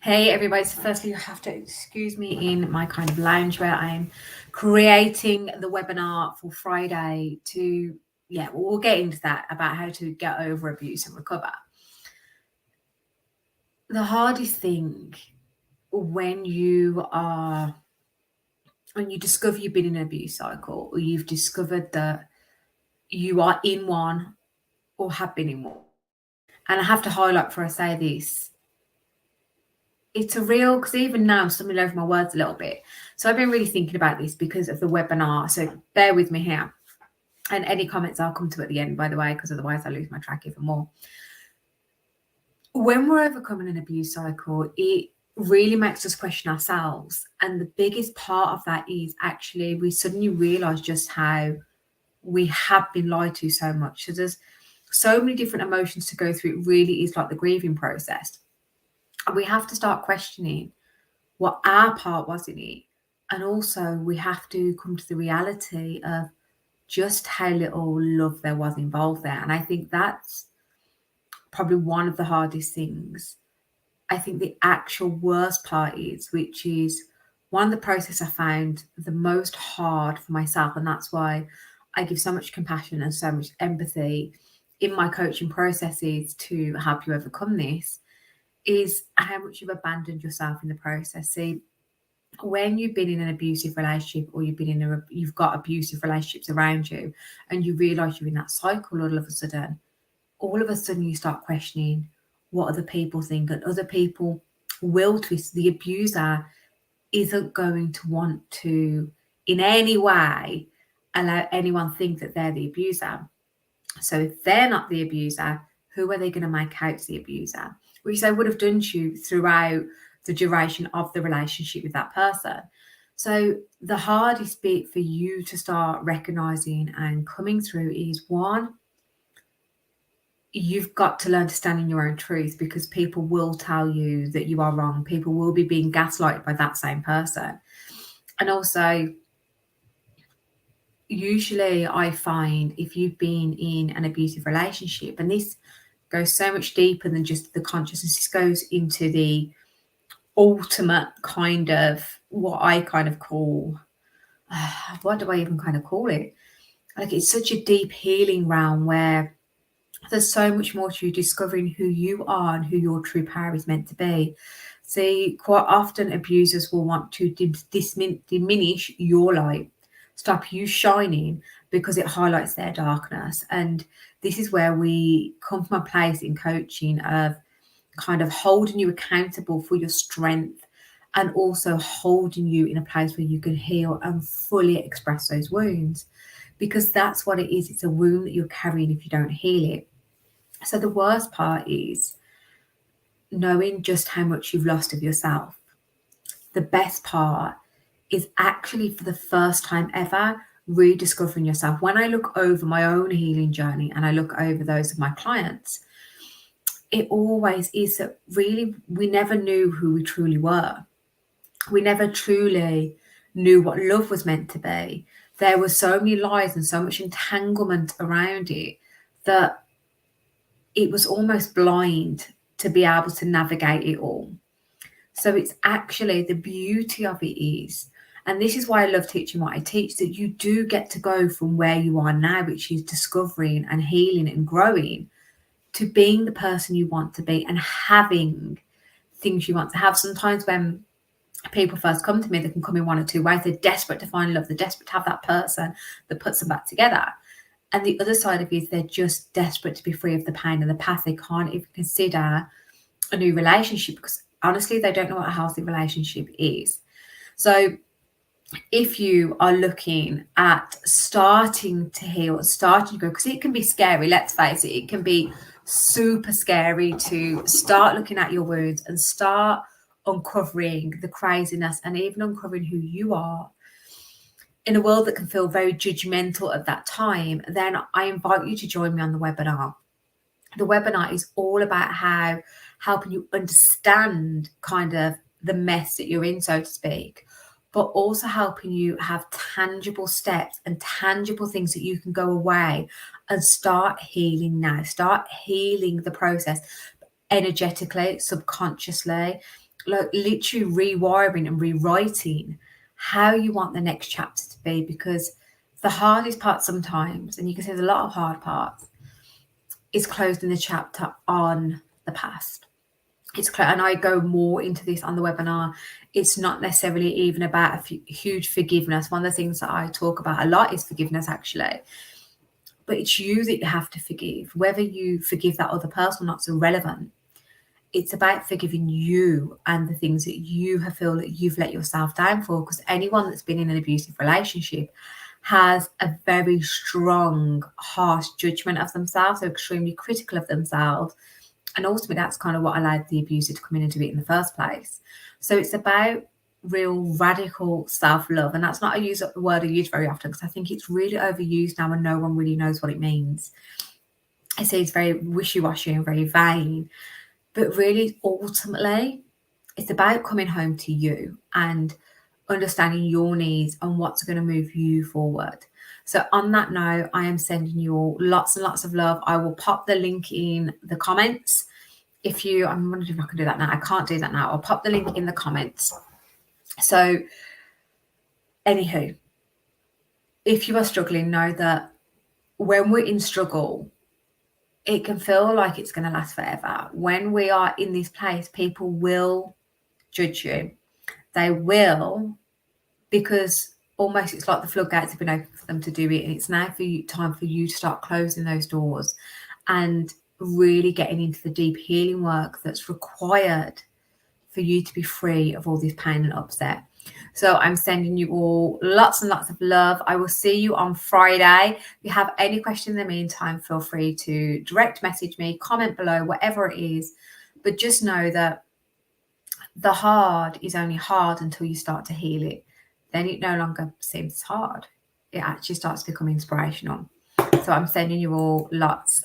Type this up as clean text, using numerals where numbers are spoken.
Hey everybody, so firstly you have to excuse me in my kind of lounge where I'm creating the webinar for Friday to, we'll get into that about how to get over abuse and recover. The hardest thing when you discover you've been in an abuse cycle, or you've discovered that you are in one or have been in one. And I have to highlight before I say this, it's a real, because even now I'm stumbling over my words a little bit. So I've been really thinking about this because of the webinar. So bear with me here. And any comments I'll come to at the end, by the way, because otherwise I lose my track even more. When we're overcoming an abuse cycle, it really makes us question ourselves. And the biggest part of that is actually we suddenly realize just how we have been lied to so much. So there's so many different emotions to go through. It really is like the grieving process. And we have to start questioning what our part was in it. And also, we have to come to the reality of just how little love there was involved there. And I think that's probably one of the hardest things. I think the actual worst part is, which is one of the process I found the most hard for myself. And that's why I give so much compassion and so much empathy in my coaching processes to help you overcome this, is how much you've abandoned yourself in the process. See, when you've been in an abusive relationship, or you've got abusive relationships around you, and you realize you're in that cycle, all of a sudden you start questioning what other people think, and other people will twist. The abuser isn't going to want to in any way allow anyone think that they're the abuser. So if they're not the abuser, who are they going to make out the abuser? Which they would have done to you throughout the duration of the relationship with that person. So the hardest bit for you to start recognizing and coming through is, one, you've got to learn to stand in your own truth, because people will tell you that you are wrong. People will be being gaslighted by that same person. And also, usually I find if you've been in an abusive relationship, and this goes so much deeper than just the consciousness, this goes into the ultimate kind of what I kind of call, what do I even kind of call it? Like, it's such a deep healing realm where there's so much more to you discovering who you are and who your true power is meant to be. See, quite often abusers will want to diminish your light, stop you shining, because it highlights their darkness. And this is where we come from a place in coaching of kind of holding you accountable for your strength, and also holding you in a place where you can heal and fully express those wounds, because that's what it is. It's a wound that you're carrying if you don't heal it. So the worst part is knowing just how much you've lost of yourself. The best part is actually, for the first time ever, rediscovering yourself. When I look over my own healing journey and I look over those of my clients, it always is that really we never knew who we truly were. We never truly knew what love was meant to be. There were so many lies and so much entanglement around it that it was almost blind to be able to navigate it all. So it's actually, the beauty of it is, and this is why I love teaching what I teach, that you do get to go from where you are now, which is discovering and healing and growing, to being the person you want to be and having things you want to have. Sometimes when people first come to me, they can come in one or two ways. They're desperate to find love. They're desperate to have that person that puts them back together. And the other side of it is they're just desperate to be free of the pain and the past. They can't even consider a new relationship, because honestly, they don't know what a healthy relationship is. So if you are looking at starting to heal, starting to grow, because it can be scary, let's face it, it can be super scary to start looking at your wounds and start uncovering the craziness and even uncovering who you are in a world that can feel very judgmental at that time, then I invite you to join me on the webinar. The webinar is all about how helping you understand kind of the mess that you're in, so to speak, but also helping you have tangible steps and tangible things that you can go away and start healing now. Start healing the process energetically, subconsciously, like literally rewiring and rewriting how you want the next chapter to be, because the hardest part sometimes, and you can see there's a lot of hard parts, is closing the chapter on the past. It's clear, and I go more into this on the webinar. It's not necessarily even about a huge forgiveness. One of the things that I talk about a lot is forgiveness, actually. But it's you that you have to forgive. Whether you forgive that other person or not is irrelevant. It's about forgiving you and the things that you have feel that you've let yourself down for. Because anyone that's been in an abusive relationship has a very strong, harsh judgment of themselves. They're extremely critical of themselves. And ultimately, that's kind of what allowed the abuser to come in and do it in the first place. So it's about real radical self-love. And that's not a word I use very often, because I think it's really overused now and no one really knows what it means. I say it's very wishy-washy and very vain. But really, ultimately, it's about coming home to you and understanding your needs and what's going to move you forward. So on that note, I am sending you all lots and lots of love. I will pop the link in the comments. I'm wondering if I can do that now. I can't do that now. I'll pop the link in the comments. So anywho, if you are struggling, know that when we're in struggle, it can feel like it's going to last forever. When we are in this place, people will judge you. They will, because almost it's like the floodgates have been open for them to do it. And it's now time for you to start closing those doors and really getting into the deep healing work that's required for you to be free of all this pain and upset. So I'm sending you all lots and lots of love. I will see you on Friday. If you have any questions in the meantime, feel free to direct message me, comment below, whatever it is. But just know that the hard is only hard until you start to heal it. Then it no longer seems hard. It actually starts to become inspirational. So I'm sending you all lots